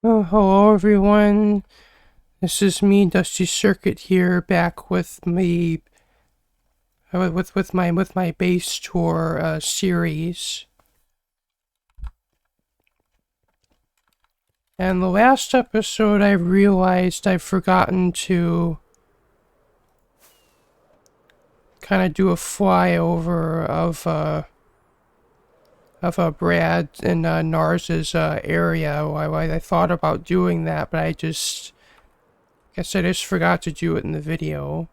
Oh, hello everyone. This is me, Dusty Circuit here, back with me with my base tour series. And the last episode, I realized I've forgotten to kind of do a flyover of Brad and Nars's area. I thought about doing that, but I just forgot to do it in the video.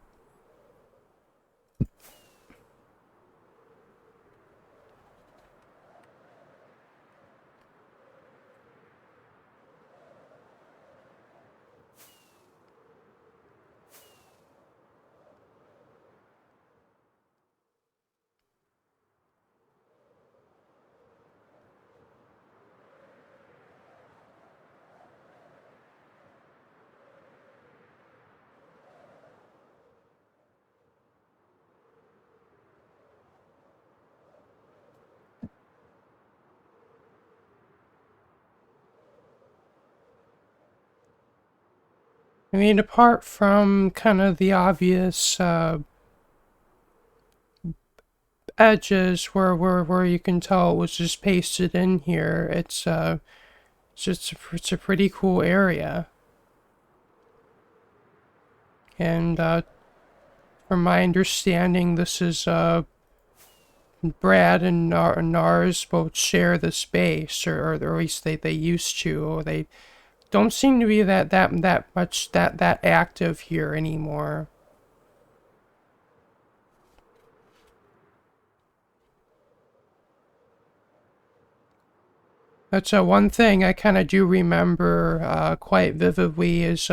I mean, apart from kind of the obvious edges where you can tell it was just pasted in here, it's a pretty cool area. And from my understanding, this is Brad and Nars both share the space, or at least they used to. Or they don't seem to be that much that active here anymore. That's one thing I kind of do remember quite vividly is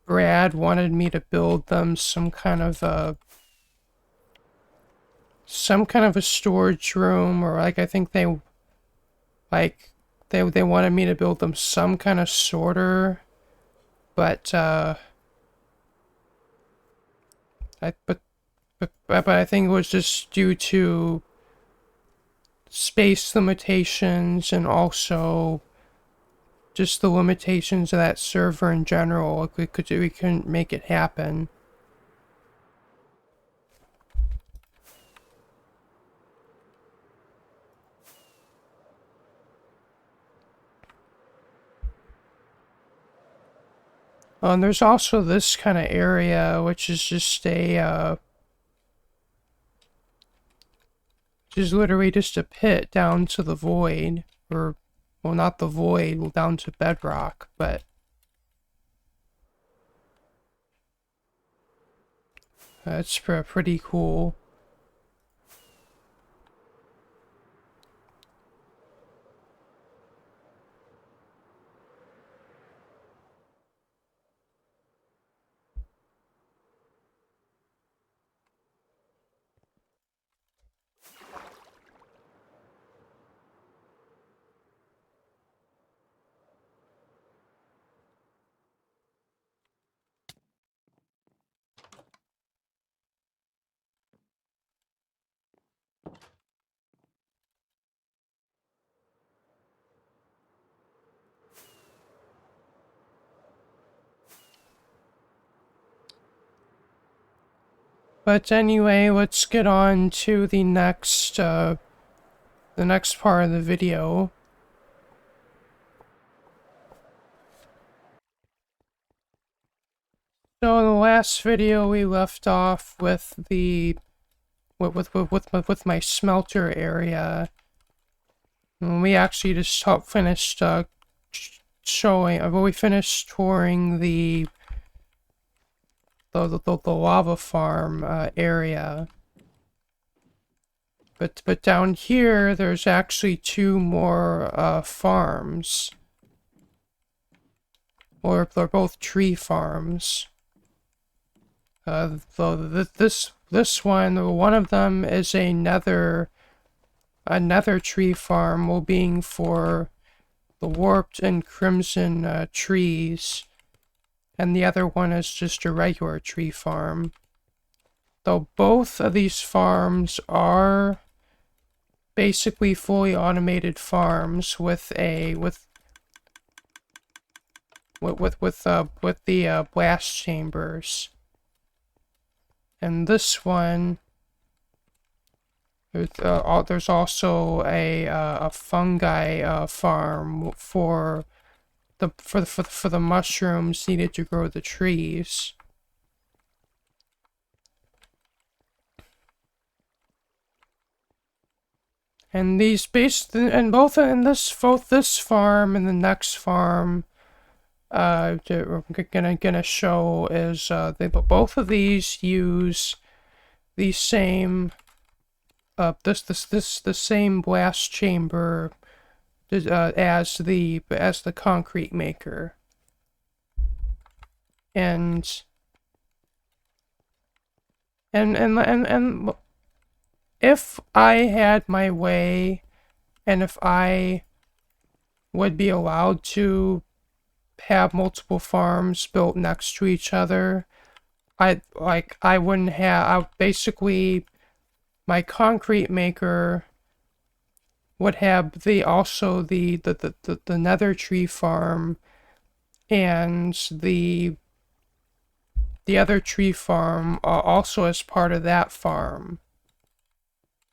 Brad wanted me to build them some kind of a storage room, or like I think they wanted me to build them some kind of sorter, but I think it was just due to space limitations and also just the limitations of that server in general. We couldn't make it happen. And there's also this kind of area, which is just literally just a pit down to the void, or, well, not the void, down to bedrock, but it's pretty cool. But anyway, let's get on to the next part of the video. So in the last video, we left off with with my smelter area, and we actually just finished we finished touring the lava farm area. But down here, there's actually two more farms. Or they're both tree farms. This one of them is a nether tree farm, while being for the warped and crimson trees, and the other one is just a regular tree farm. Though both of these farms are basically fully automated farms with with the blast chambers. And this one, there's also a fungi farm for the mushrooms needed to grow the trees. And these both this farm and the next farm, we're gonna show is both of these use the same the same blast chamber as the concrete maker. And if I had my way, and if I would be allowed to have multiple farms built next to each other, basically my concrete maker would have the nether tree farm and the other tree farm also as part of that farm.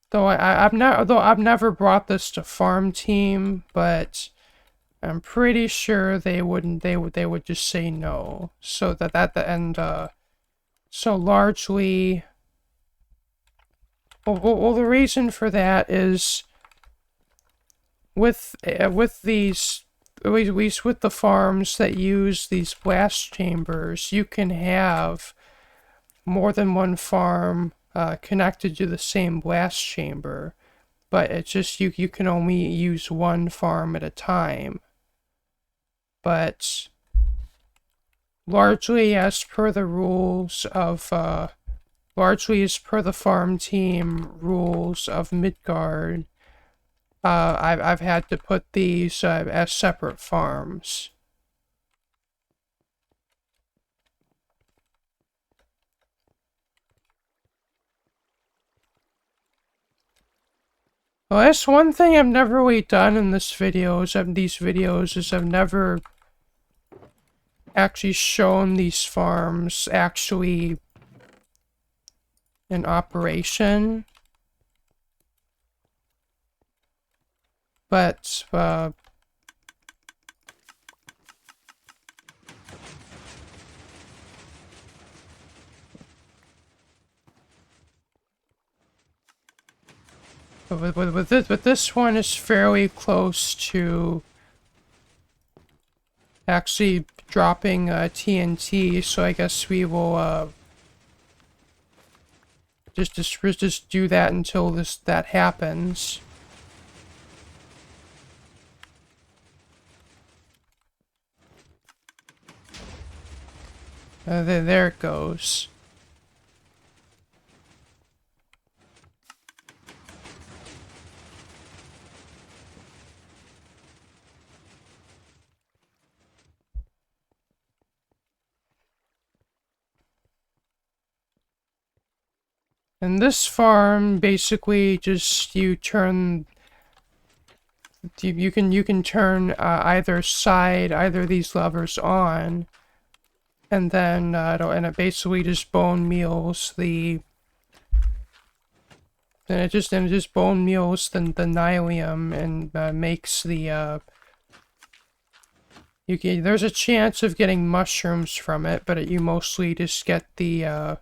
Though I've never brought this to farm team, but I'm pretty sure they would just say no. So so largely, well, the reason for that is with these, at least with the farms that use these blast chambers, you can have more than one farm connected to the same blast chamber, but it's just you can only use one farm at a time. But largely as per the farm team rules of Midgard, I've had to put these as separate farms. Well, that's one thing I've never really done in these videos is I've never actually shown these farms actually in operation. But this one is fairly close to actually dropping TNT, so I guess we will just do that until that happens. There it goes. And this farm, basically, just you can turn either of these levers on, and then it basically just bone meals the nylium and makes the there's a chance of getting mushrooms from it, but you mostly just get the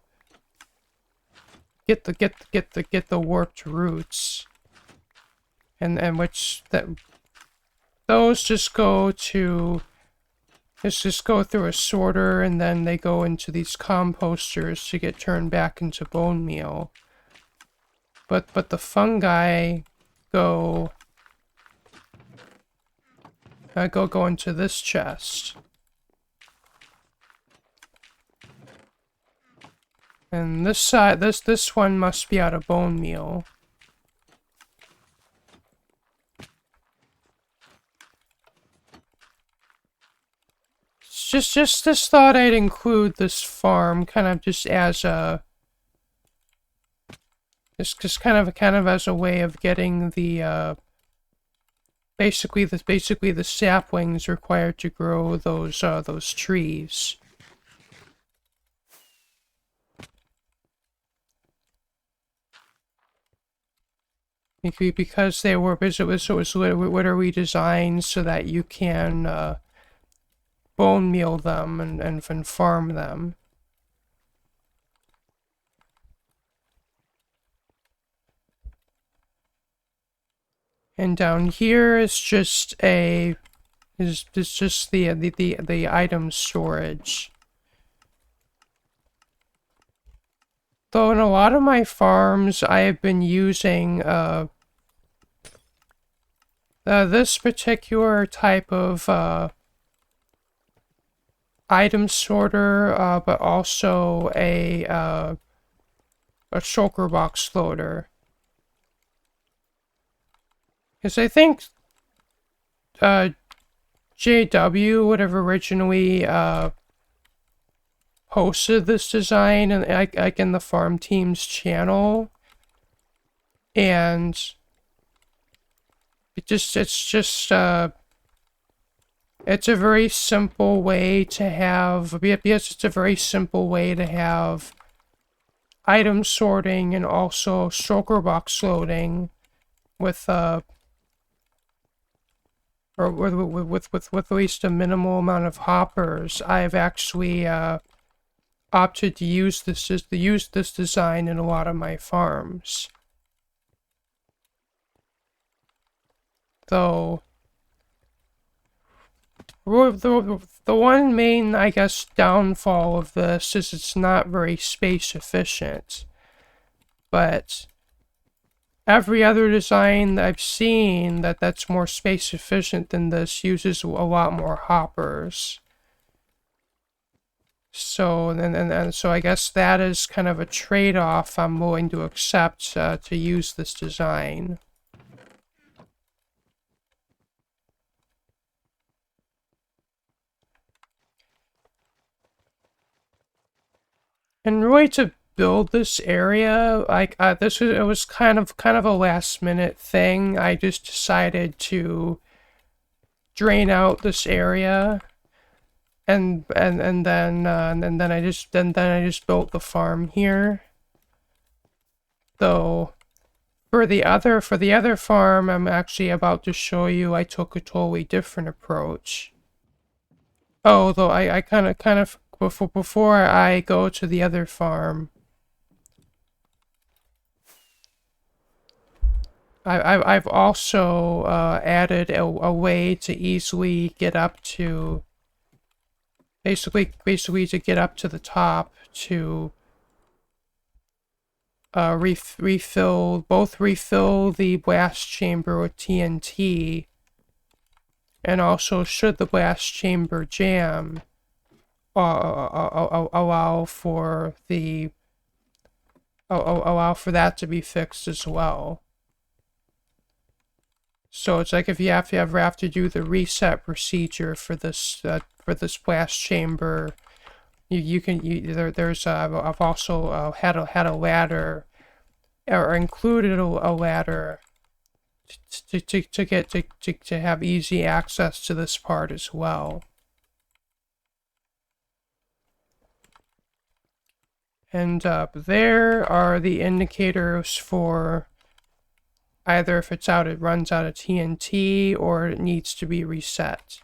get the warped roots, and those just go through a sorter, and then they go into these composters to get turned back into bone meal. But the fungi go into this chest. And this side, this one must be out of bone meal. Just thought I'd include this farm kind of just as a just kind of as a way of getting the basically the saplings required to grow those trees. Because they were, it was literally designed so that you can bone meal them and farm them. And down here is just just the item storage. Though in a lot of my farms, I have been using this particular type of item sorter, but also a shulker box loader. Because I think JW would have originally posted this design and like in the farm team's channel, and it's a very simple way to have, yes, it's a very simple way to have item sorting and also shulker box loading with or with at least a minimal amount of hoppers. I've actually opted to use this design in a lot of my farms. Though the one main, I guess, downfall of this is it's not very space efficient. But every other design that I've seen that's more space efficient than this uses a lot more hoppers. So so I guess that is kind of a trade-off I'm willing to accept to use this design. And really, to build this area, like it was kind of a last minute thing. I just decided to drain out this area, and then I just built the farm here. Though for the other farm, I'm actually about to show you, I took a totally different approach. Oh, though I kind of before I go to the other farm, I've also added a way to easily get up to basically to get up to the top to refill the blast chamber with TNT, and also, should the blast chamber jam, allow for that to be fixed as well. So it's like if you ever have to do the reset procedure for this blast chamber, I've also had a ladder, or included a ladder to have easy access to this part as well. And there are the indicators for either if it runs out of TNT or it needs to be reset.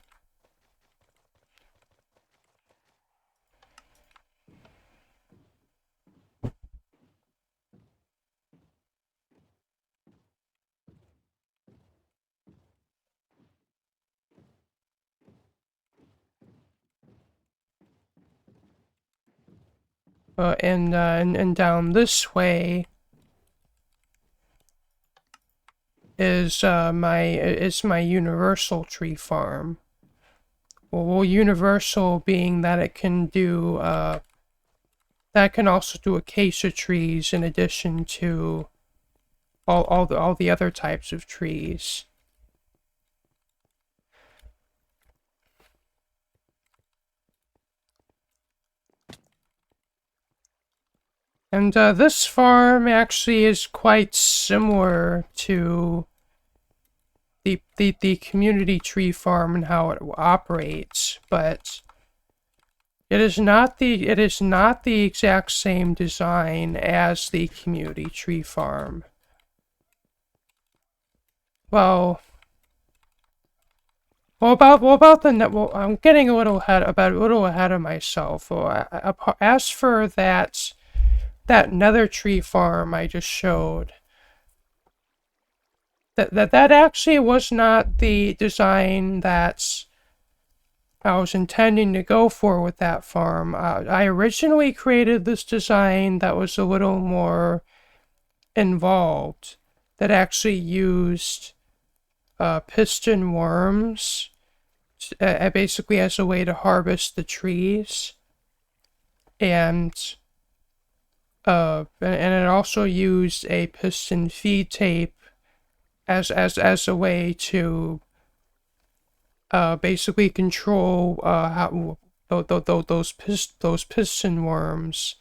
And down this way is my universal tree farm. Well, universal being that it can do that can also do acacia trees in addition to all the other types of trees. And this farm actually is quite similar to the community tree farm and how it operates, but it is not the exact same design as the community tree farm. Well, I'm getting a little ahead of myself. As for that nether tree farm I just showed, that actually was not the design that I was intending to go for with that farm. I originally created this design that was a little more involved, that actually used piston worms basically as a way to harvest the trees, and it also used a piston feed tape as a way to basically control how those piston worms,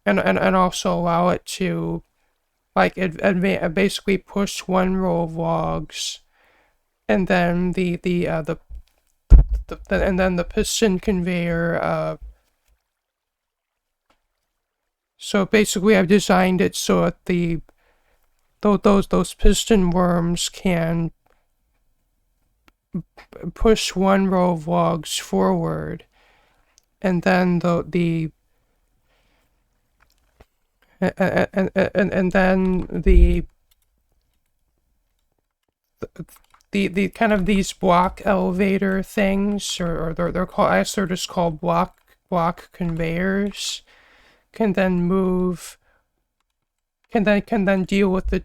and also allow it to like basically push one row of logs, and then the piston conveyor. So basically, I've designed it so that those piston worms can push one row of logs forward, and then and then the kind of these block elevator things, or they're called, I guess they're just called block conveyors, can then move, can then deal with the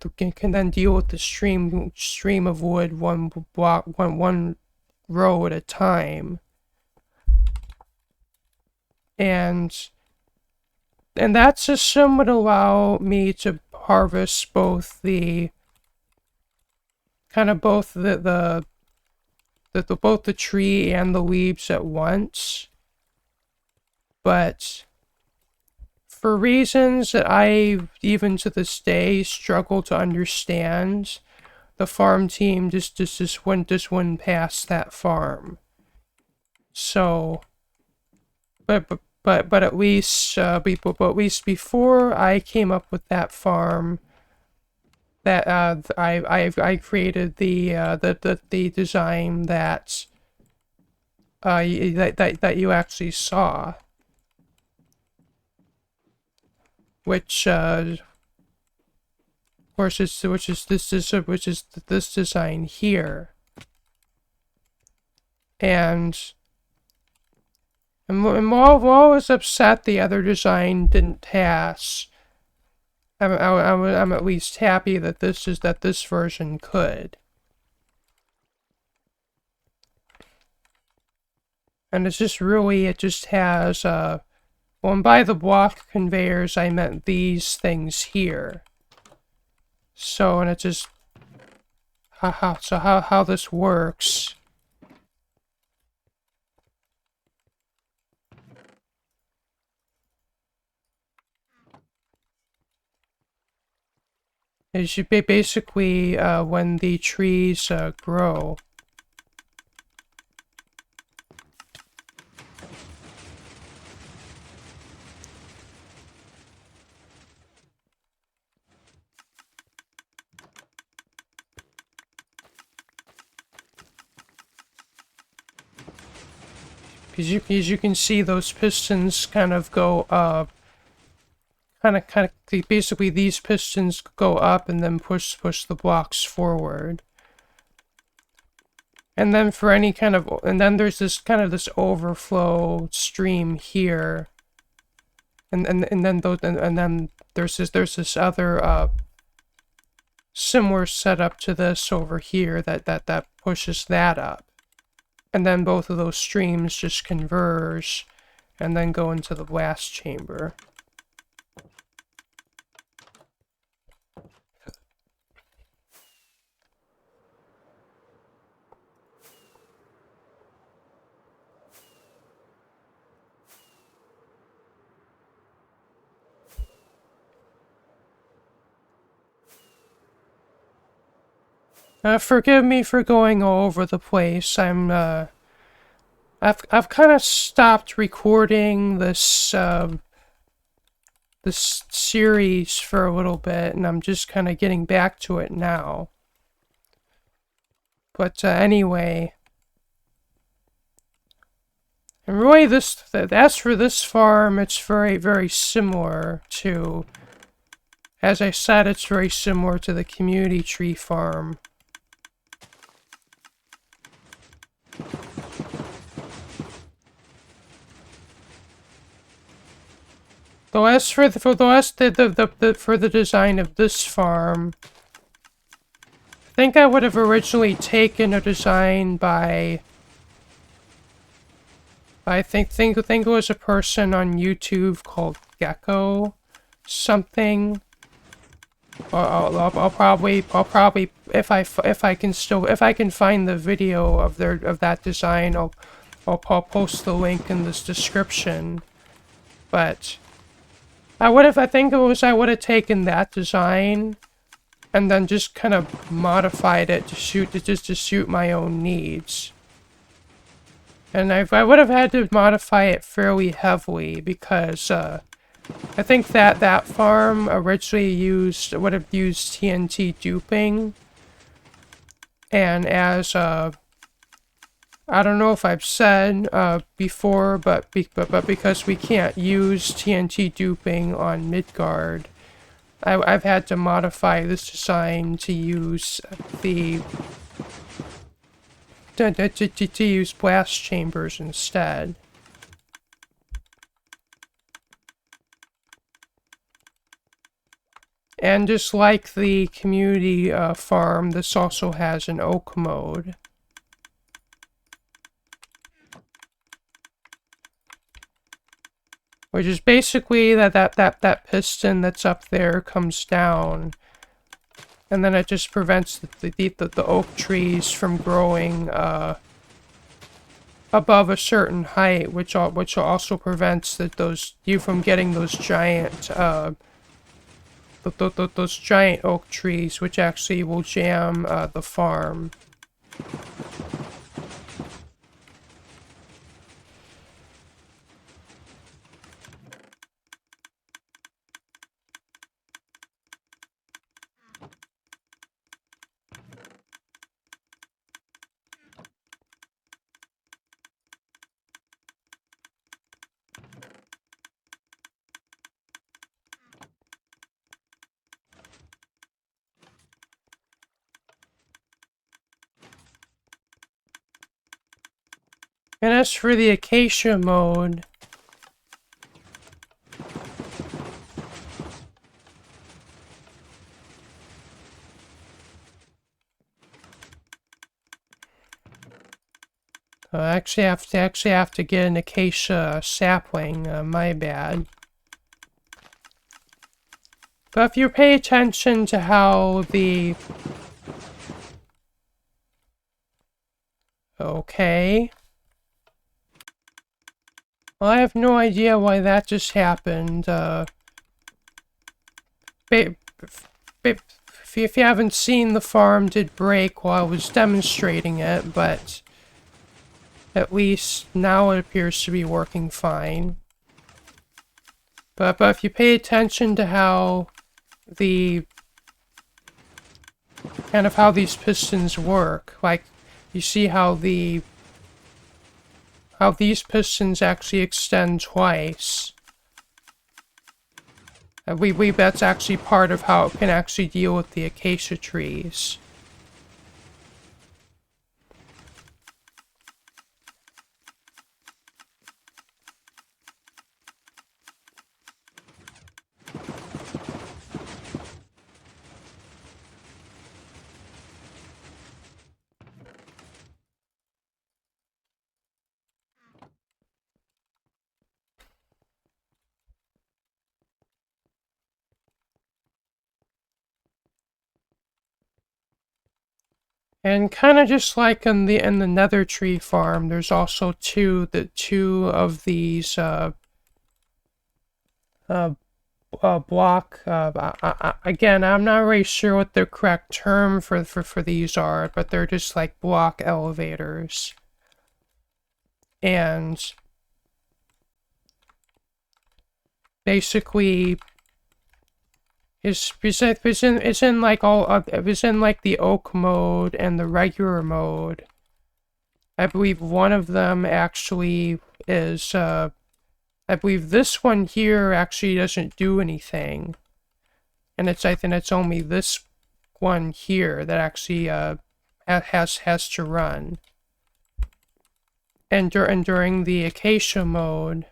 stream of wood one row at a time, and that system would allow me to harvest both the both the tree and the leaves at once, but for reasons that I, even to this day, struggle to understand, the farm team just wouldn't pass that farm. So, but at least before I came up with that farm, that I created the design that that you actually saw, which which is this design here, and I'm always upset the other design didn't pass. I'm at least happy that this version could. And it's just really, it just has, well, and by the block conveyors, I meant these things here. So, and it just, how this works is you basically, when the trees grow, because you can see those pistons kind of go up, basically these pistons go up and then push the blocks forward. And then for any kind of, and then there's this this overflow stream here, and then there's this other similar setup to this over here that pushes that up, and then both of those streams just converge, and then go into the blast chamber. Forgive me for going all over the place. I've kind of stopped recording this series for a little bit, and I'm just kind of getting back to it now. But anyway, and really, as for this farm, it's very, very similar to. As I said, it's very similar to the community tree farm. Though as for the design of this farm, I think I would have originally taken a design by I think it was a person on YouTube called Gecko something. I'll probably if I can find the video of that design, I'll post the link in this description. But I would have taken that design and then just kind of modified it to suit my own needs. And I would have had to modify it fairly heavily because I think that farm originally would have used TNT duping, and as I don't know if I've said before, but because we can't use TNT duping on Midgard, I've had to modify this design to use to use blast chambers instead. And just like the community farm, this also has an oak mode. Which is basically that piston that's up there comes down, and then it just prevents the oak trees from growing above a certain height, which also prevents you from getting those giant those giant oak trees, which actually will jam the farm. And as for the acacia mode, I actually have to get an acacia sapling. My bad. But if you pay attention to how the okay. Well, I have no idea why that just happened. If you haven't seen, the farm did break while I was demonstrating it, but at least now it appears to be working fine. But if you pay attention to how how these pistons work, like you see how these pistons actually extend twice. That's actually part of how it can actually deal with the acacia trees. And kind of just like in the nether tree farm, there's also two of these block. Again, I'm not really sure what the correct term for these are, but they're just like block elevators. And basically, it's in like all it was in like the oak mode and the regular mode. I believe one of them actually is I believe this one here actually doesn't do anything. And I think it's only this one here that actually has to run. And during the acacia mode,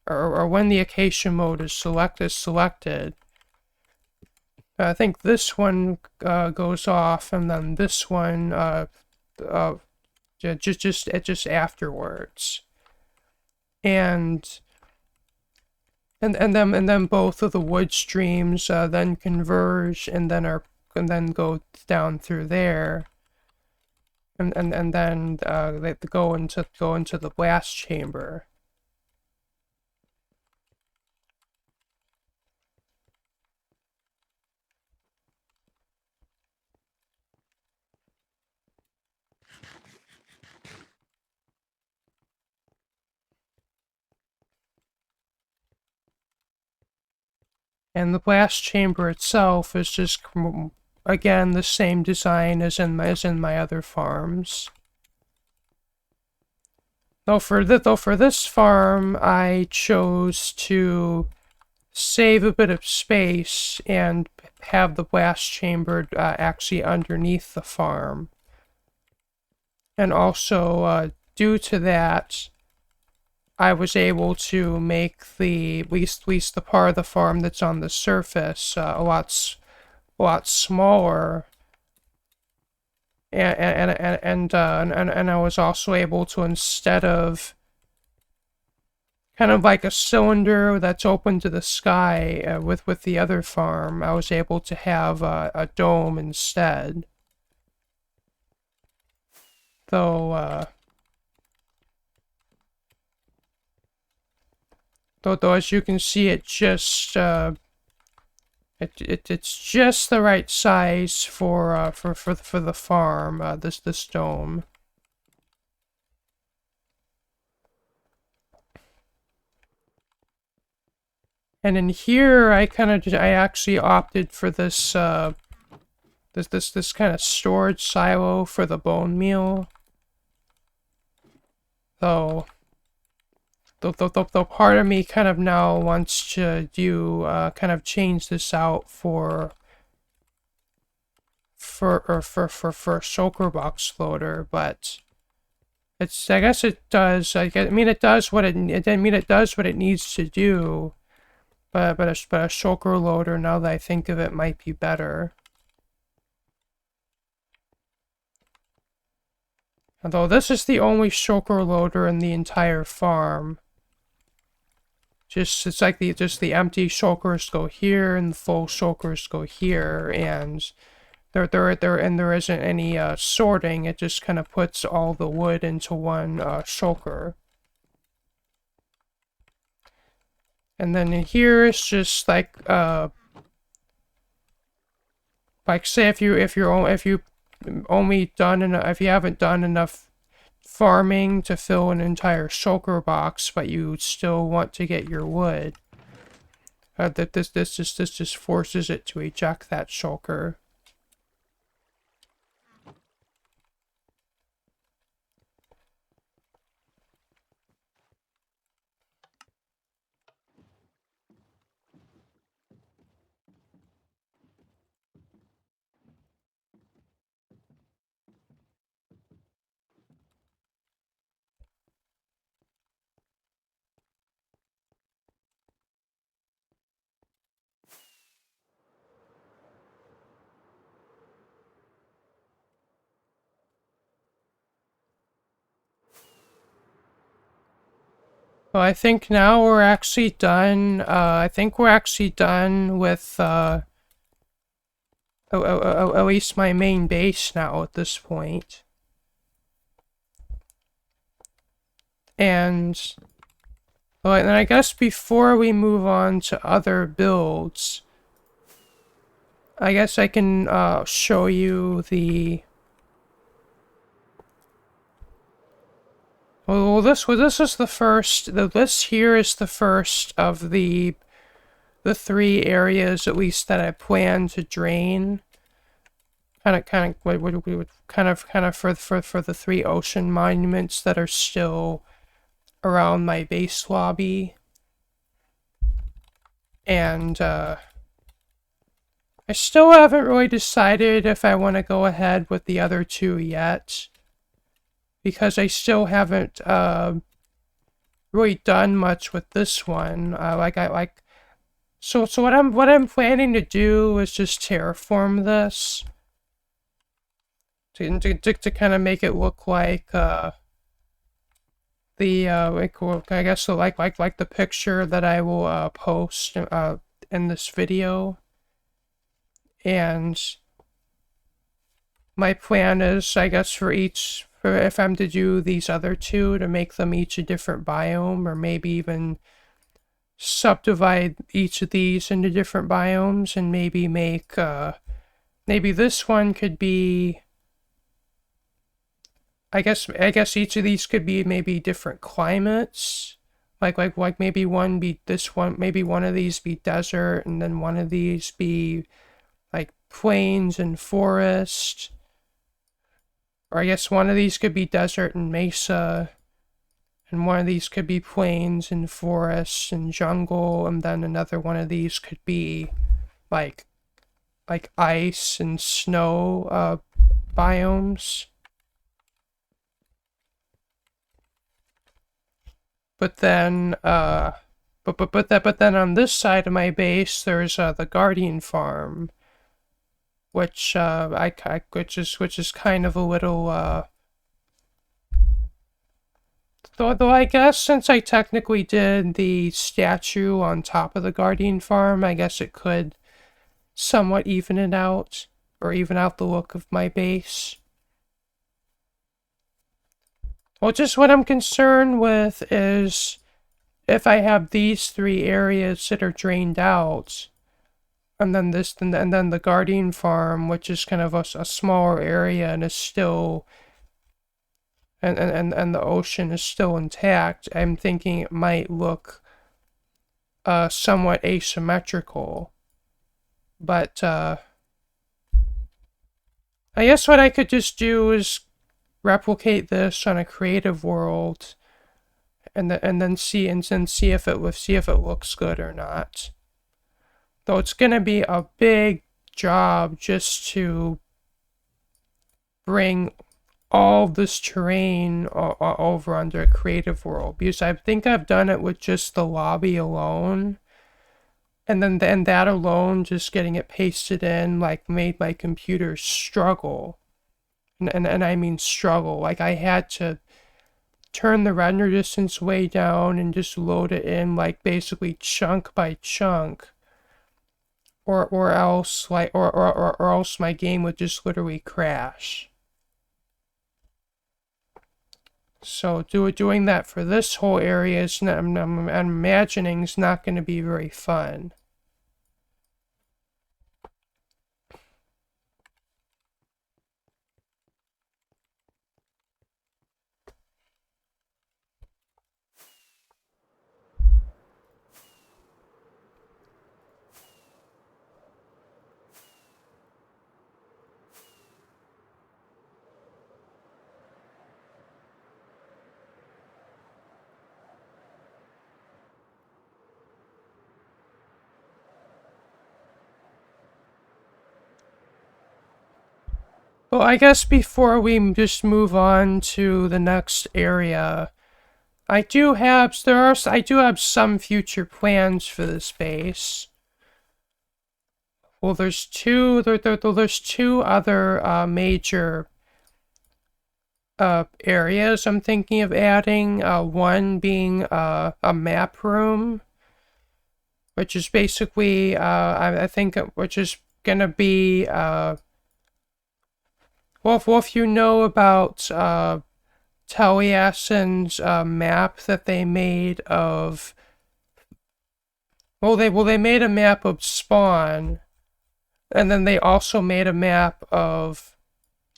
or when the acacia mode is selected, I think this one goes off, and then this one just afterwards. And then both of the wood streams then converge and then go down through there, and then they go into the blast chamber. And the blast chamber itself is just, again, the same design as in my other farms. Though for this farm, I chose to save a bit of space and have the blast chamber actually underneath the farm. And also, due to that, I was able to make at least the part of the farm that's on the surface a lot smaller, and I was also able to, instead of kind of like a cylinder that's open to the sky with the other farm, I was able to have a dome instead. Though as you can see, it just it's just the right size for the farm. This dome. And in here, I actually opted for this this kind of storage silo for the bone meal. Though part of me kind of now wants to do kind of change this out for a shulker box loader, but I guess it does. I mean, it does what it does what it needs to do, but a shulker loader, now that I think of it, might be better. Although this is the only shulker loader in the entire farm. It's like the empty shulkers go here and the full shulkers go here, and there isn't any sorting. It just kind of puts all the wood into one shulker. And then in here it's just like say if you haven't done enough farming to fill an entire shulker box, but you still want to get your wood, this just forces it to eject that shulker. Well, I think now we're actually done. I think we're actually done with at least my main base now at this point. And But then I guess before we move on to other builds, I guess I can show you the. Well, this is the first. This here is the first of the three areas, at least, that I plan to drain. Kind of for the three ocean monuments that are still around my base lobby. And I still haven't really decided if I want to go ahead with the other two yet, because I still haven't really done much with this one. So what I'm planning to do is just terraform this to kind of make it look like I guess so like the picture that I will post in this video. And my plan is, I guess, for if I'm to do these other two, to make them each a different biome, or maybe even subdivide each of these into different biomes, and maybe make maybe this one could be, I guess each of these could be maybe different climates. Like maybe one be this one, maybe one of these be desert, and then one of these be like plains and forest. Or I guess one of these could be desert and mesa, and one of these could be plains and forests and jungle, and then another one of these could be like ice and snow biomes. But then but then on this side of my base there's the Guardian Farm, which which is kind of a little though I guess since I technically did the statue on top of the Guardian Farm, I guess it could somewhat even it out, or even out the look of my base. Well, just what I'm concerned with is if I have these three areas that are drained out, and then and then the Guardian Farm, which is kind of a smaller area and is still, and the ocean is still intact, I'm thinking it might look somewhat asymmetrical. But I guess what I could just do is replicate this on a creative world, and then see if it looks good or not. Though it's gonna be a big job just to bring all this terrain over under a creative world, because I think I've done it with just the lobby alone, and then that alone, just getting it pasted in, like, made my computer struggle. And I mean struggle. Like, I had to turn the render distance way down and just load it in, like, basically chunk by chunk, or else my game would just literally crash. So doing that for this whole area is not, I'm imagining, is not going to be very fun. Well, I guess before we just move on to the next area, I do have some future plans for this base. Well, there's two other major areas I'm thinking of adding. One being a map room, which is basically I think which is gonna be well, if you know about Taliesin's map that they made of They made a map of spawn, and then they also made a map of.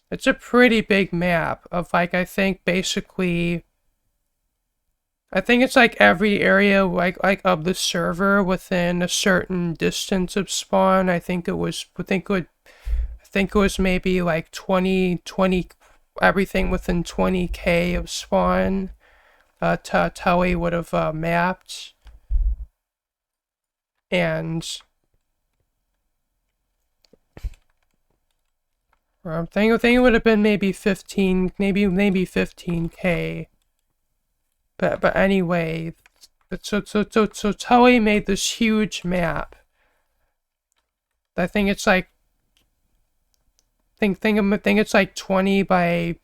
It's a pretty big map of like I think basically. I think it's like every area like of the server within a certain distance of spawn. I think it was maybe like 20 everything within 20k of spawn. Tully would have mapped, and I think it would have been maybe 15k. But anyway, so Tully made this huge map. I think it's like think it's like 20 by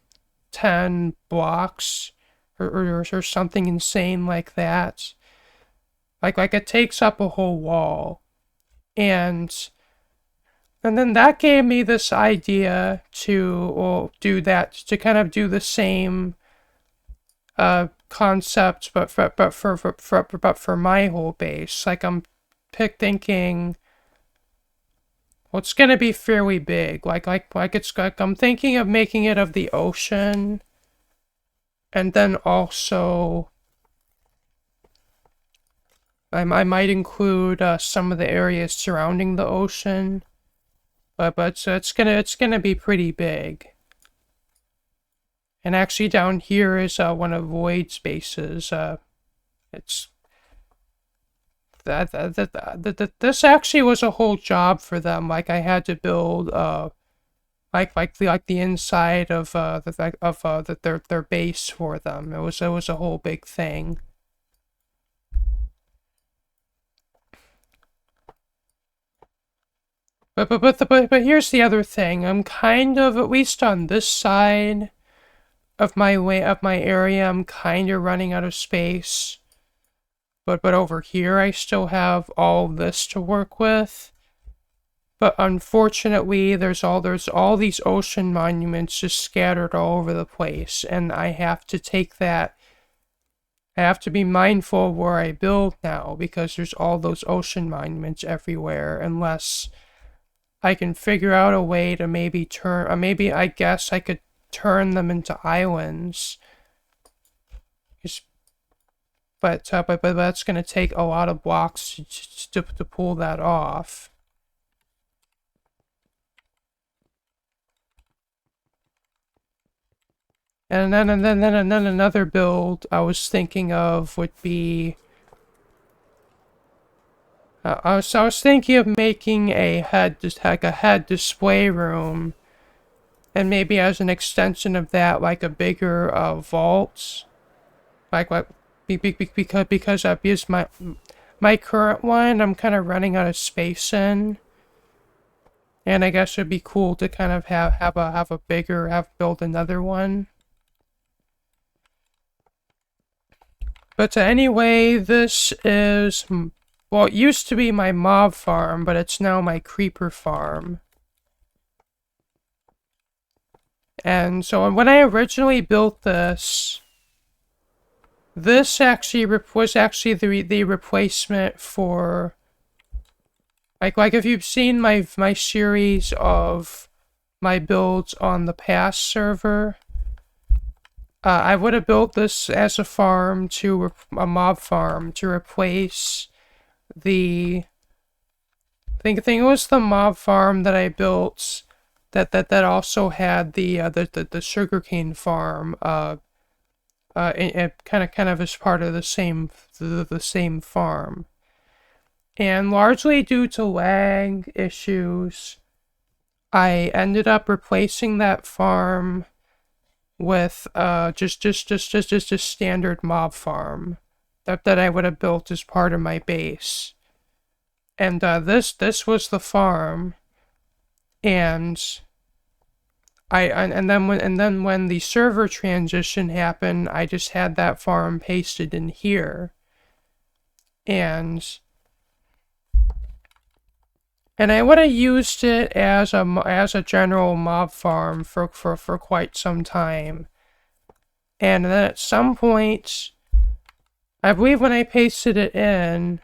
10 blocks or something insane like that. Like it takes up a whole wall. And then that gave me this idea to do that, to kind of do the same concept, but for my whole base. Like I'm thinking, well, it's gonna be fairly big. Like I'm thinking of making it of the ocean, and then also I might include some of the areas surrounding the ocean. But so it's gonna be pretty big. And actually down here is one of Void's bases. It's this actually was a whole job for them. Like I had to build like the inside of their base for them. It was a whole big thing. But here's the other thing. I'm kind of, at least on this side of my area, I'm kind of running out of space. But over here, I still have all this to work with. But unfortunately, there's all these ocean monuments just scattered all over the place, and I have to take that. I have to be mindful of where I build now, because there's all those ocean monuments everywhere, unless I can figure out a way to maybe turn, maybe I guess I could turn them into islands. But that's gonna take a lot of blocks to pull that off. And then another build I was thinking of would be. I was thinking of making a head display room, and maybe as an extension of that, like a bigger vault, because I've used my current one, I'm kind of running out of space and I guess it'd be cool to kind of build another one. But anyway, this is. Well, it used to be my mob farm, but it's now my creeper farm. And so when I originally built this actually was actually the replacement for like if you've seen my series of my builds on the past server, I would have built this as a farm a mob farm to replace I think it was the mob farm that I built that also had the sugarcane farm kind of as part of the same farm. And largely due to lag issues, I ended up replacing that farm with just a standard mob farm that I would have built as part of my base. And this was the farm, and then when the server transition happened, I just had that farm pasted in here, and I would have used it as a general mob farm for quite some time, and then at some point, I believe when I pasted it in,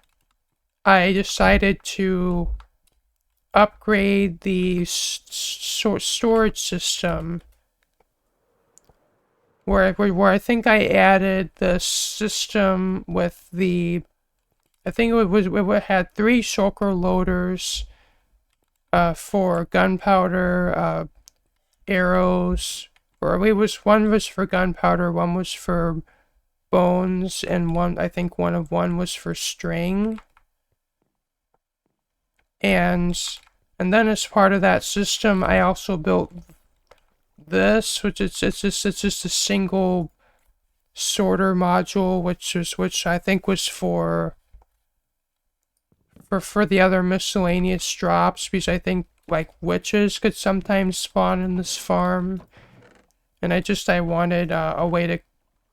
I decided to upgrade the storage system, where I think I added the system with the, I think it had 3 shulker loaders for gunpowder, arrows, or one was for gunpowder, one was for bones, and I think one was for string. And then as part of that system, I also built this, which it's just a single sorter module, which I think was for the other miscellaneous drops, because I think like witches could sometimes spawn in this farm, and I wanted a way to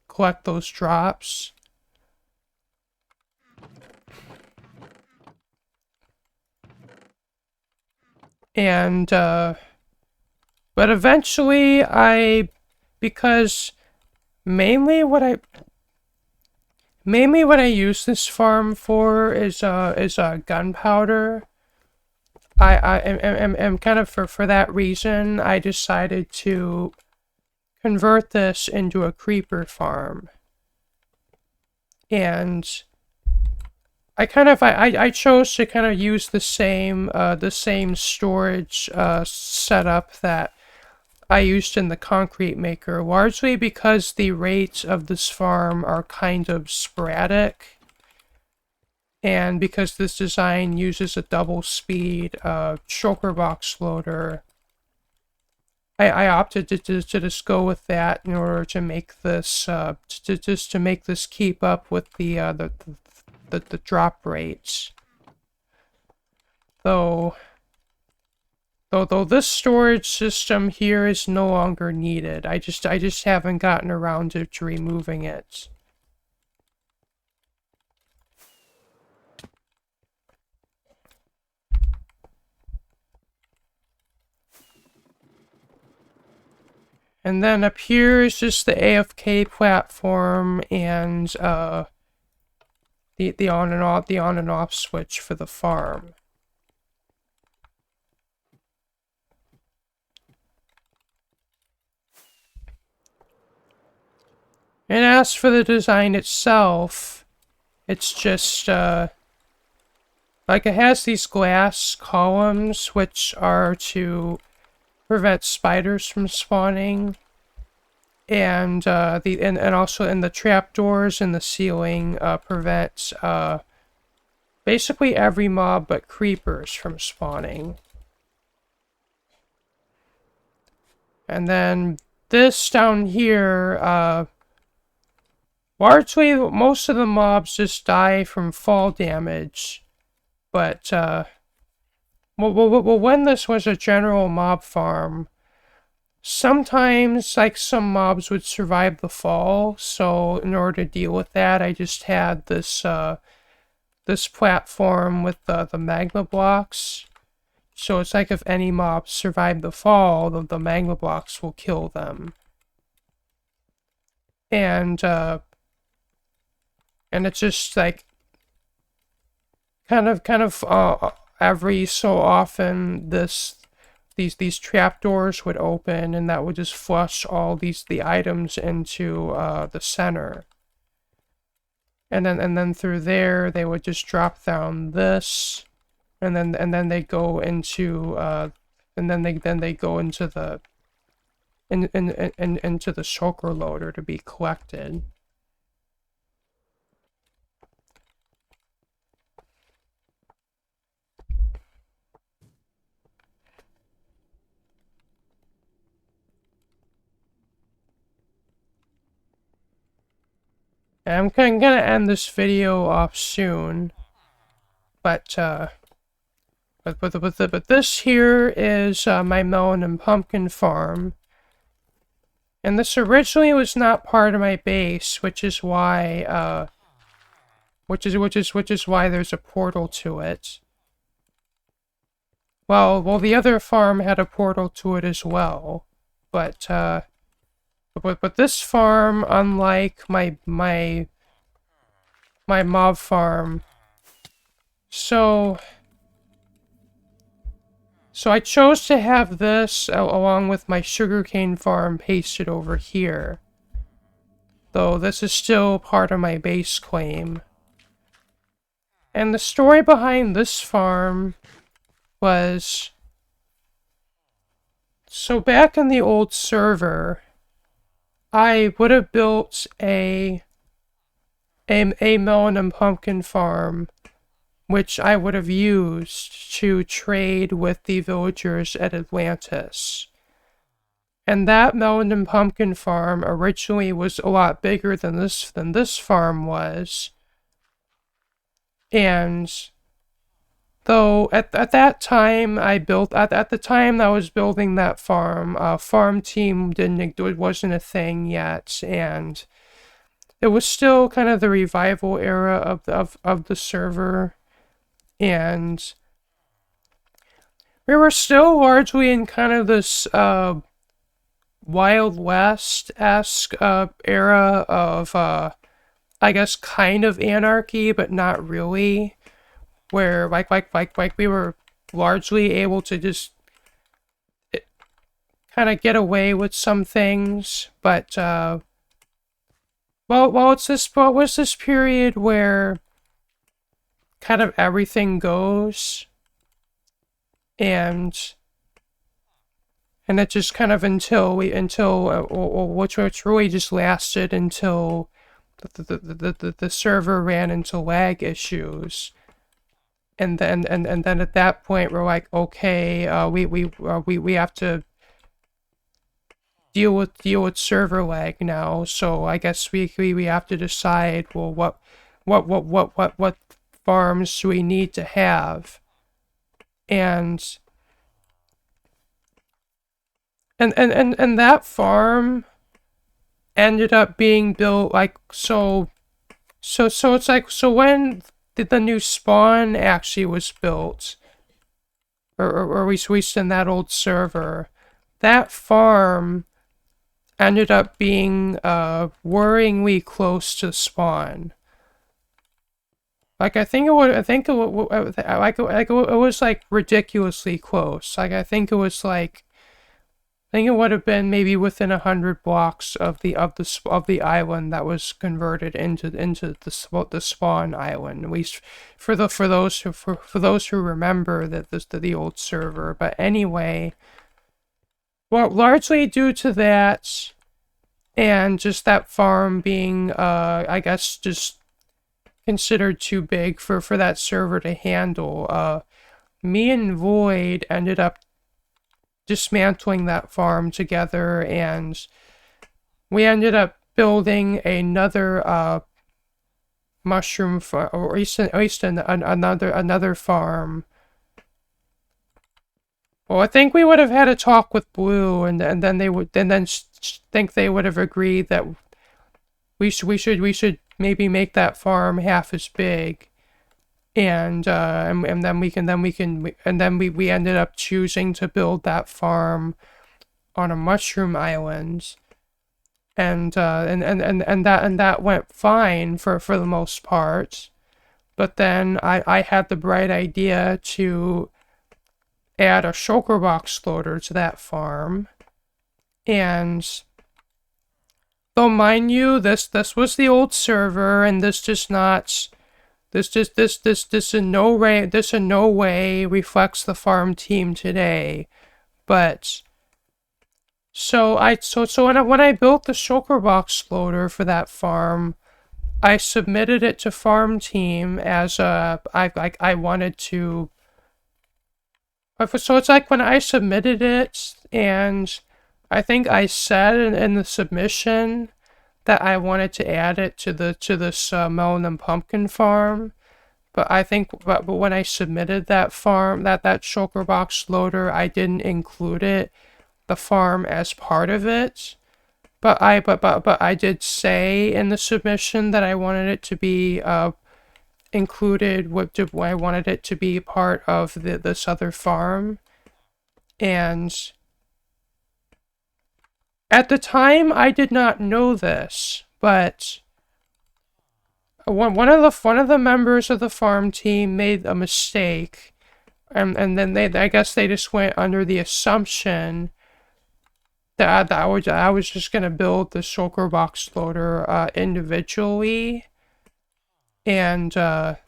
collect those drops. And but eventually because mainly what I use this farm for is gunpowder. I am kind of for that reason, I decided to convert this into a creeper farm. And I chose to kind of use the same storage setup that I used in the concrete maker, largely because the rates of this farm are kind of sporadic, and because this design uses a double speed shulker box loader. I opted to just go with that in order to make this to make this keep up with the drop rates. Though this storage system here is no longer needed. I just haven't gotten around to removing it. And then up here is just the AFK platform and the on and off switch for the farm. And as for the design itself, it's just like it has these glass columns which are to prevent spiders from spawning, and also in the trapdoors in the ceiling prevent basically every mob but creepers from spawning. And then this down here, largely most of the mobs just die from fall damage, but when this was a general mob farm, sometimes, like, some mobs would survive the fall, so in order to deal with that, I just had this, this platform with the magma blocks. So it's like if any mobs survive the fall, the magma blocks will kill them. And it's just, like, kind of every so often, these trapdoors would open, and that would just flush all the items into the center. And then through there, they would just drop down this, and then they go into they go into the into the shulker loader to be collected. And I'm gonna end this video off soon, but this here is my melon and pumpkin farm, and this originally was not part of my base, which is why which is why there's a portal to it. Well, the other farm had a portal to it as well, but this farm, unlike my mob farm, So I chose to have this along with my sugarcane farm pasted over here. Though this is still part of my base claim. And the story behind this farm was... So back in the old server, I would have built a melon and pumpkin farm, which I would have used to trade with the villagers at Atlantis. And that melon and pumpkin farm originally was a lot bigger than this farm was. And though at that time at the time I was building that farm, farm team wasn't a thing yet, and it was still kind of the revival era of the server, and we were still largely in kind of this Wild West-esque era of I guess kind of anarchy, but not really, where like we were largely able to just kind of get away with some things, but what was this period where kind of everything goes, and it just kind of which really just lasted until the server ran into lag issues, and then at that point we're like, okay, we have to deal with server lag now, so I guess we have to decide, well, what farms do we need to have, and that farm ended up being built like so it's like, so when the new spawn actually was built, or we switched in that old server, that farm ended up being worryingly close to spawn. Like it was like ridiculously close. Like I think it would have been maybe within 100 blocks of the island that was converted into the spawn island. At least for those who remember the old server. But anyway, well, largely due to that, and just that farm being I guess just considered too big for that server to handle, me and Void ended up dismantling that farm together, and we ended up building another mushroom farm, or at least another farm. Well, I think we would have had a talk with Blue, and then they would think they would have agreed that we should maybe make that farm half as big. And then we ended up choosing to build that farm on a mushroom island, and that went fine for the most part. But then I had the bright idea to add a shulker box loader to that farm, and though mind you, this was the old server, and this in no way reflects the farm team today. But so when I built the shulker box loader for that farm, I submitted it to farm team as I wanted to. So it's like when I submitted it, and I think I said in the submission that I wanted to add it to this melon and pumpkin farm, but I think but when I submitted that farm, that shulker box loader, I didn't include the farm as part of it. But I did say in the submission that I wanted it to be included. I wanted it to be part of this other farm, and at the time I did not know this, but one of the members of the farm team made a mistake, and then I guess they just went under the assumption that I was just gonna build the shulker box loader individually, and again,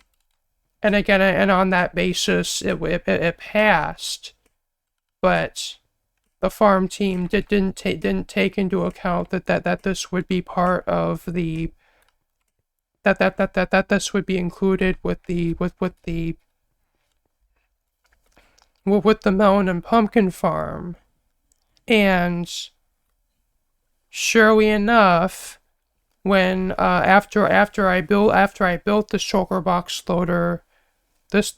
and on that basis it passed, but the farm team didn't take into account that this would be part of the that this would be included with the melon and pumpkin farm. And surely enough, when after I built the shulker box loader, this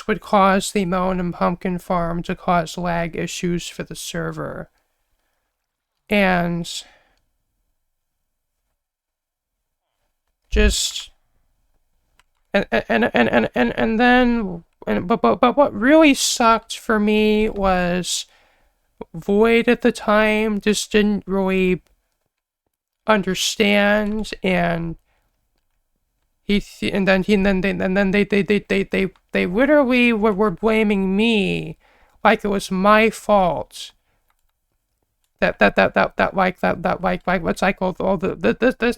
would cause the melon and pumpkin farm to cause lag issues for the server. And just and then but what really sucked for me was Void at the time just didn't really understand, and they literally were blaming me like it was my fault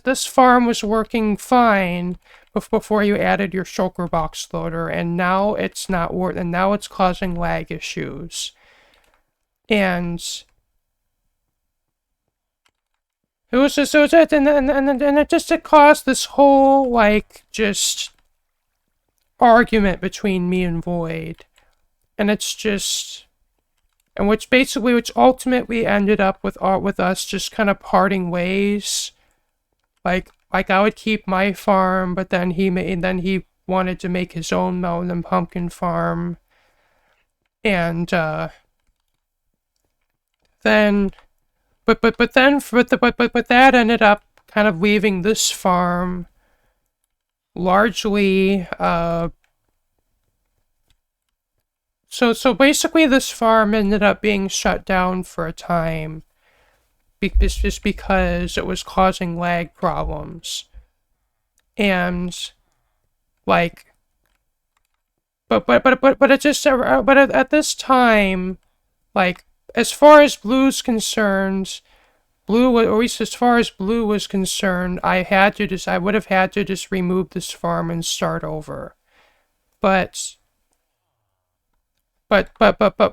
this farm was working fine before you added your shulker box loader, and now it's not working, and now it's causing lag issues. And it was just, and it just caused this whole, like, just argument between me and Void. And it's just, and which ultimately ended up with us just kind of parting ways. Like I would keep my farm, but then he wanted to make his own melon and pumpkin farm. And, then, but that ended up kind of leaving this farm largely, so basically this farm ended up being shut down for a time, just because it was causing lag problems. And, like, but it just, but at this time, like, as far as Blue's concerned, or at least as far as Blue was concerned, I would have had to just remove this farm and start over. But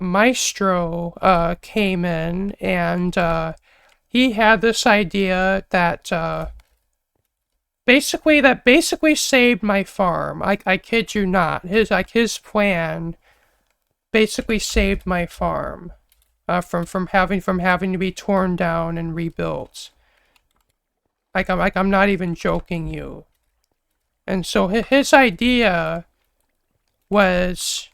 Maestro came in, and he had this idea that basically saved my farm. I kid you not. His plan basically saved my farm. From having to be torn down and rebuilt. I'm not even joking you. And so his idea was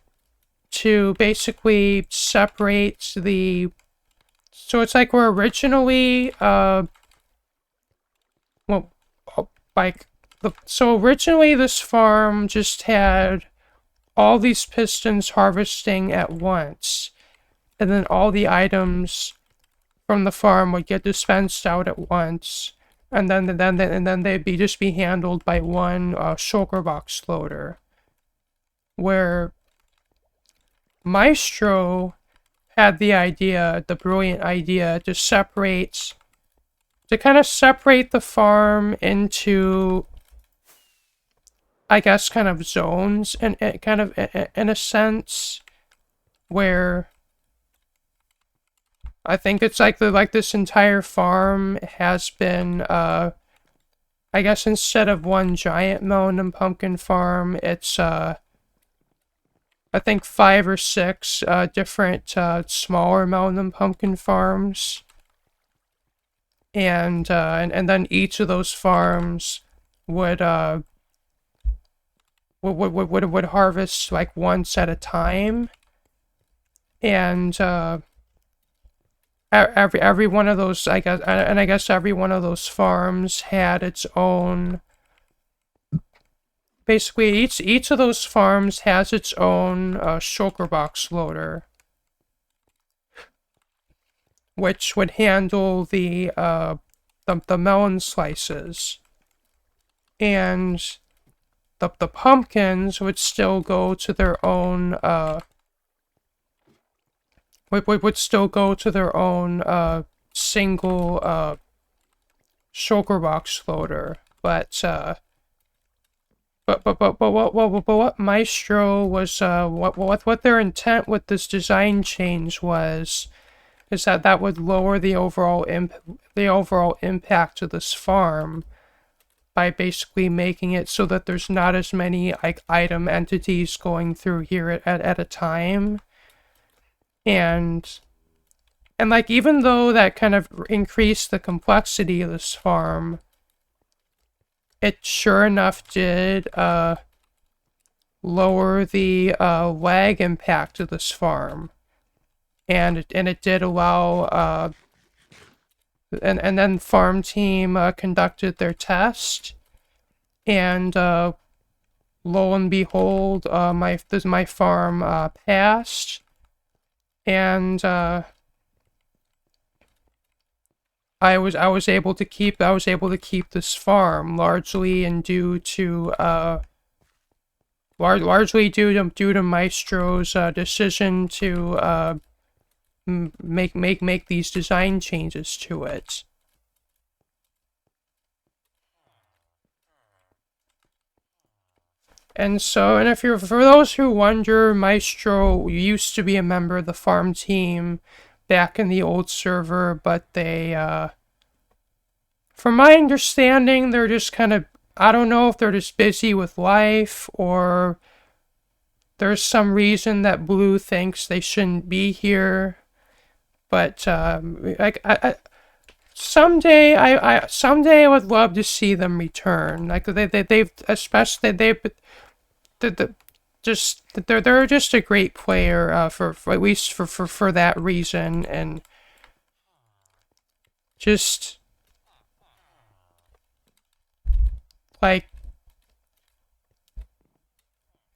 to basically separate the. So it's like we're originally so originally this farm just had all these pistons harvesting at once. And then all the items from the farm would get dispensed out at once, and then they'd just be handled by one shulker box loader. Where Maestro had the brilliant idea to kind of separate the farm into, I guess, kind of zones, and kind of in a sense where. I think it's like this entire farm has been, I guess instead of one giant melon and pumpkin farm, it's, I think 5 or 6, different, smaller melon and pumpkin farms. And then each of those farms would harvest, like, once at a time. And, every one of those, I guess every one of those farms had its own. Basically, each of those farms has its own shulker box loader, which would handle the melon slices. and the pumpkins would still go to their own would still go to their own single shulker box loader, but what Maestro was what their intent with this design change was is that would lower the overall impact of this farm by basically making it so that there's not as many like item entities going through here at a time. And like even though that kind of increased the complexity of this farm, it sure enough did lower the lag impact of this farm. And it did allow and then farm team conducted their test, and lo and behold, my farm passed, and I was able to keep this farm largely and due to largely due to Maestro's decision to make these design changes to it. And so, and for those who wonder, Maestro used to be a member of the farm team back in the old server, but they, from my understanding, they're just kind of, I don't know if they're just busy with life, or there's some reason that Blue thinks they shouldn't be here. But someday I would love to see them return. Like they've especially they're just a great player for at least for that reason, and just like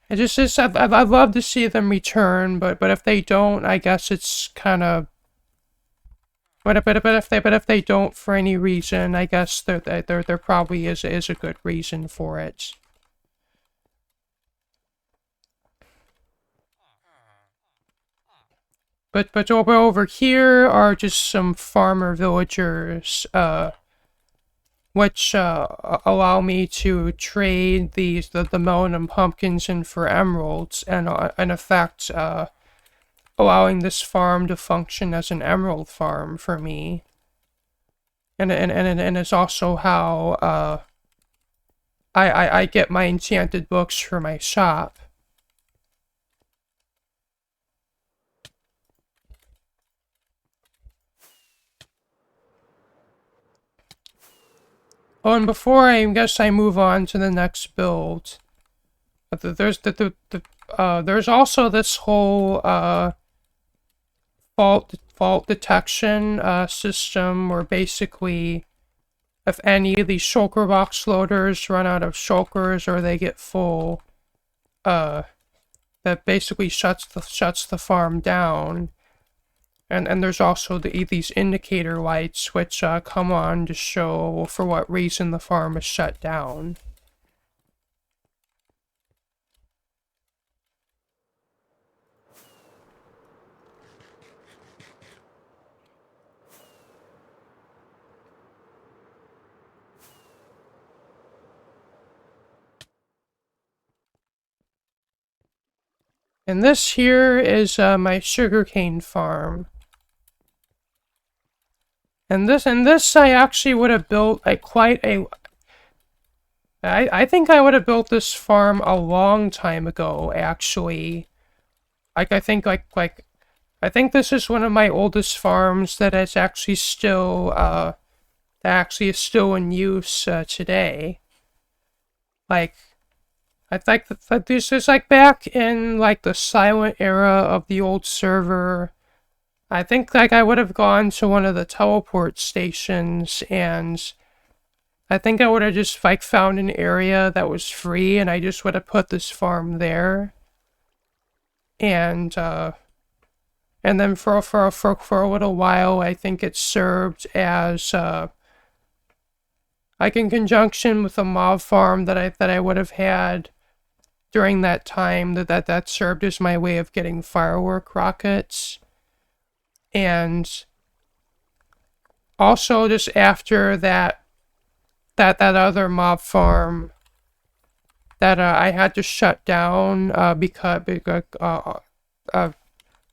I'd love to see them return, but if they don't, I guess it's kind of. But if they don't for any reason, I guess there probably is a good reason for it. But over here are just some farmer villagers, which allow me to trade the melon and pumpkins in for emeralds, and in effect allowing this farm to function as an emerald farm for me. And it's also how I get my enchanted books for my shop. Oh, and before I guess I move on to the next build, there's there's also this whole fault detection system where basically if any of these shulker box loaders run out of shulkers or they get full, that basically shuts the farm down. And there's also these indicator lights which come on to show for what reason the farm is shut down. And this here is my sugarcane farm. And this I actually would have built I think I would have built this farm a long time ago, actually. I think I think this is one of my oldest farms that is actually still that actually is still in use today. Like I think that this is like back in like the silent era of the old server. I think like I would have gone to one of the teleport stations, and I think I would have just like found an area that was free, and I just would have put this farm there. And then for a little while, I think it served as like in conjunction with the mob farm that I would have had during that time, that served as my way of getting firework rockets. And also just after that other mob farm that I had to shut down because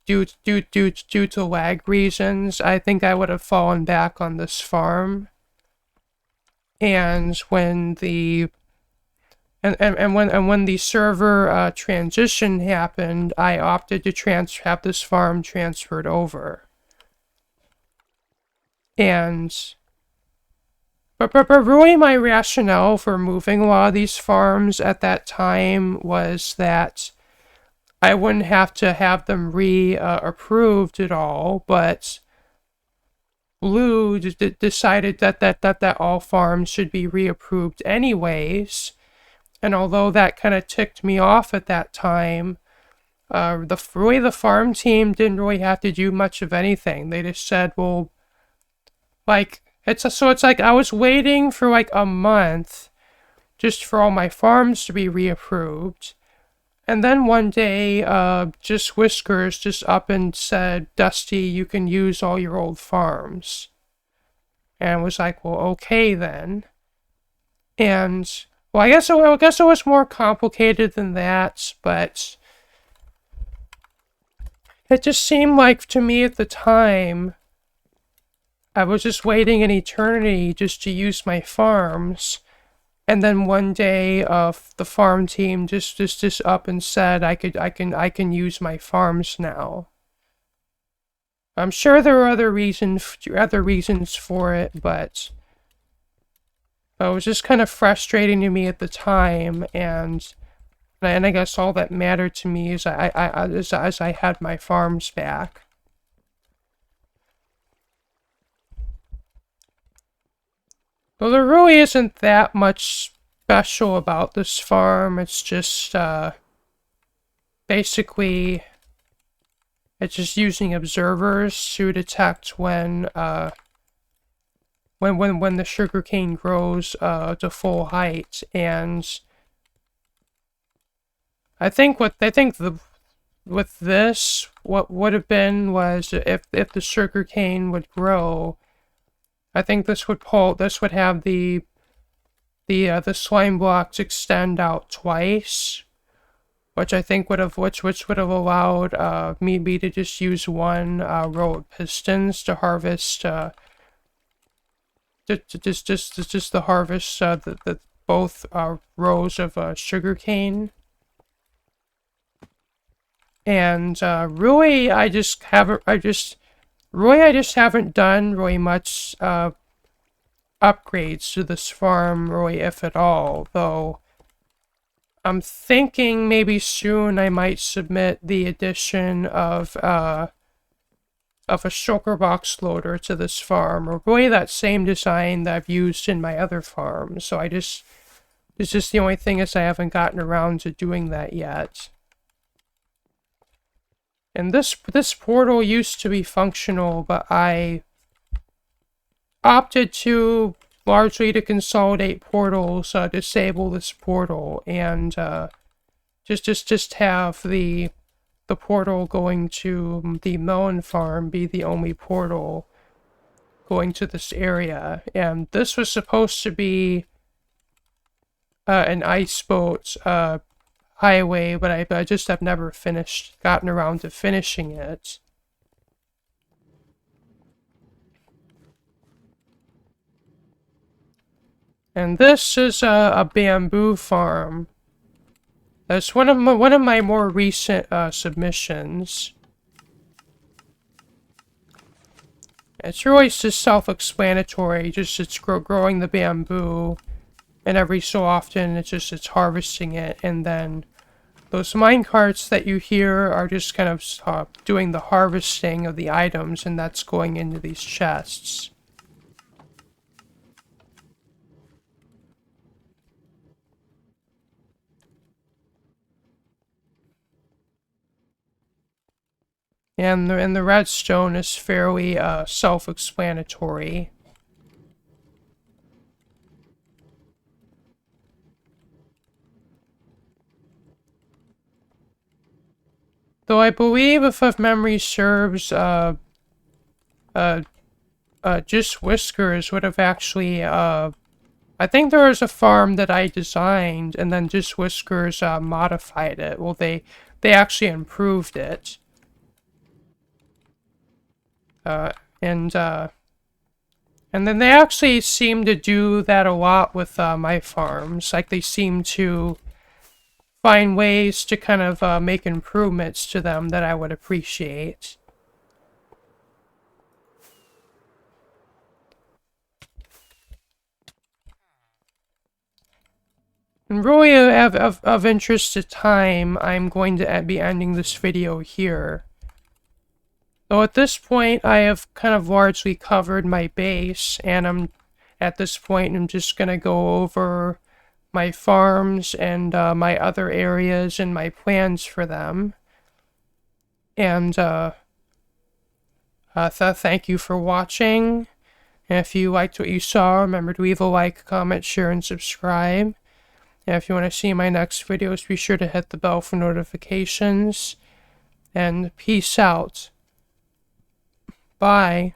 due to lag reasons, I think I would have fallen back on this farm. And when the when the server transition happened, I opted to have this farm transferred over. And but really my rationale for moving a lot of these farms at that time was that I wouldn't have to have them approved at all, but Blue decided that all farms should be reapproved anyways. And although that kind of ticked me off at that time, the farm team didn't really have to do much of anything. They just said, well, like, it's like I was waiting for like a month just for all my farms to be reapproved. And then one day, just Whiskers just up and said, Dusty, you can use all your old farms. And I was like, well, okay then. And, well, I guess it was more complicated than that, but it just seemed like to me at the time, I was just waiting an eternity just to use my farms. And then one day, the farm team just up and said I can use my farms now. I'm sure there are other reasons for it, but it was just kind of frustrating to me at the time, and I guess all that mattered to me is as I had my farms back. Well, there really isn't that much special about this farm. It's just, basically, it's just using observers to detect when the sugarcane grows, to full height. And with this, what would have been was if the sugarcane would grow, I think this would have the slime blocks extend out twice, which I think would have allowed me to just use one row of pistons to harvest just to harvest the both rows of sugarcane. And really, I just haven't done really much upgrades to this farm, really, if at all. Though I'm thinking maybe soon I might submit the addition of a shulker box loader to this farm, or really that same design that I've used in my other farms. So it's just the only thing is I haven't gotten around to doing that yet. And this portal used to be functional, but I opted to largely to consolidate portals, disable this portal, and just have the portal going to the melon farm be the only portal going to this area. And this was supposed to be an ice boat highway, but I just have never gotten around to finishing it. And this is a bamboo farm. That's one of my more recent submissions. It's really just self-explanatory. Just it's growing the bamboo, and every so often it's harvesting it, and then those minecarts that you hear are just kind of doing the harvesting of the items, and that's going into these chests. And the redstone is fairly self-explanatory. Though I believe, if memory serves, just Whiskers would have actually, I think there was a farm that I designed, and then just Whiskers, modified it. Well, they actually improved it. Uh, and, and then they actually seem to do that a lot with, my farms. Like, they seem to find ways to kind of, make improvements to them that I would appreciate. And really, of interest to time, I'm going to be ending this video here. Though at this point, I have kind of largely covered my base, and at this point, I'm just going to go over my farms and my other areas and my plans for them. And thank you for watching. And if you liked what you saw, remember to leave a like, comment, share, and subscribe. And if you want to see my next videos, be sure to hit the bell for notifications. And peace out. Bye.